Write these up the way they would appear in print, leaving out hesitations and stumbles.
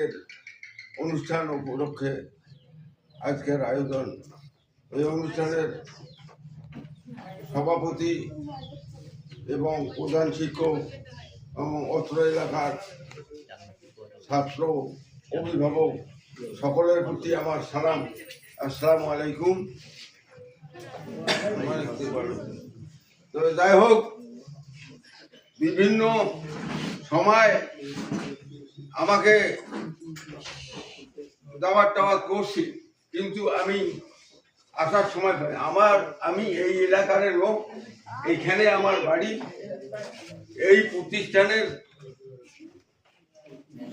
এর অনুষ্ঠান উপলক্ষে আজকের আয়োজন। এই অনুষ্ঠানের সভাপতি এবং প্রধান শিক্ষক এবং অত্র এলাকার ছাত্র অভিভাবক সকলের প্রতি আমার সালাম। আসসালামু আলাইকুম। তো যাই হোক, বিভিন্ন সময় আমাকে দাওয়াত টাওয়াত করছি, কিন্তু আমি আসার সময় পাই। আমি এই এলাকার লোক, এইখানে আমার বাড়ি, এই প্রতিষ্ঠানের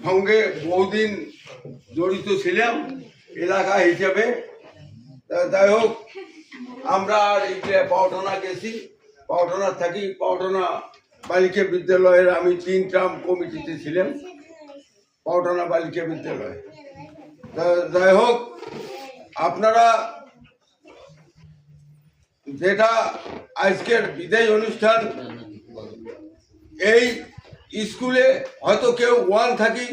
সঙ্গে বহুদিন জড়িত ছিলাম এলাকা হিসেবে। যাই হোক, আমরা আর এই যে পাওটনা গেছি, পাওটনা থাকি, পাওটনা বালিকা বিদ্যালয়ের আমি 3 টার্ম কমিটিতে ছিলাম, পাওটনা বালিকা বিদ্যালয়। যাই হোক, আপনারা যেটা আজকের বিদায় অনুষ্ঠান, এই স্কুলে হয়তো কেউ 1 থাকি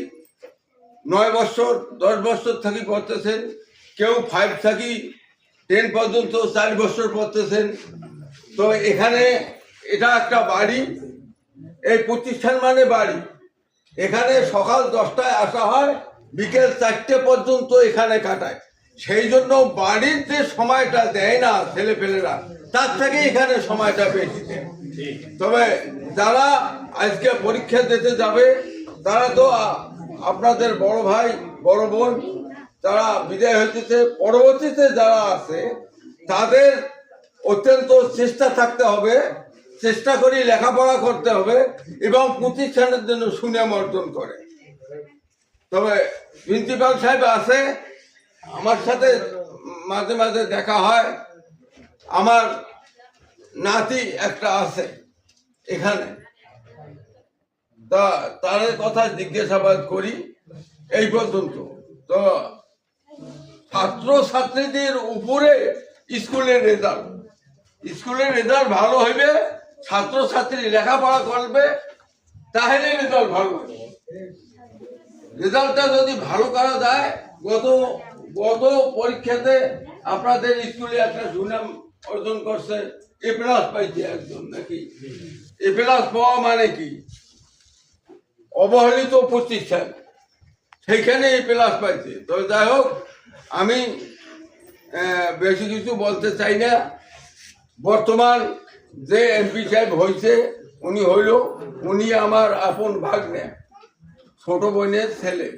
9 বছর 10 বছর থাকি পড়তেছেন, কেউ 5 থাকি 10 পর্যন্ত 4 বছর পড়তেছেন। তো এখানে এটা একটা বাড়ি, এই প্রতিষ্ঠান মানে বাড়ি। এখানে সকাল 10টায় আসা হয়, বিকেল 4টে পর্যন্ত এখানে কাটায়। সেই জন্য বাড়ির যে সময়টা দেয় না ছেলেপেলেরা, তার থেকে এখানে সময়টা বেশি দেয়। তবে যারা আজকে পরীক্ষা দিতে যাবে, তারা তো আপনাদের বড় ভাই বড় বোন, তারা বিদায় হইতেছে। পরবর্তীতে যারা আছে তাদের অত্যন্ত চেষ্টা থাকতে হবে, চেষ্টা করে লেখাপড়া করতে হবে এবং প্রতিষ্ঠানের জন্য সুনাম অর্জন করে। তবে প্রিন্সিপাল সাহেব আছে, আমার সাথে মাঝে মাঝে দেখা হয়। আমার নাতি একটা আছে এখানে, তা তার কথা জিজ্ঞাসাবাদ করি এই পর্যন্ত। তো ছাত্র ছাত্রীদের উপরে স্কুলের রেজাল্ট ভালো হইবে, ছাত্র ছাত্রী লেখাপড়া করবে, তাহলে রেজাল্ট ভালো হবে। রেজাল্টটা যদি ভালো করা যায়, গত পরীক্ষাতে আপনাদের স্কুলে একটা সুনাম অর্জন করছে, A+ পাইছে একজন, নাকি? A+ পাওয়া মানে কি? অবহেলিত প্রতিষ্ঠান, সেইখানে A+ পাইছে। তো যাই হোক, আমি বেশি কিছু বলতে চাই না। বর্তমান যে এমপি সাহেব হয়েছে, উনি আমার আপন ভাগ্নে, ছোট বোনের ছেলে।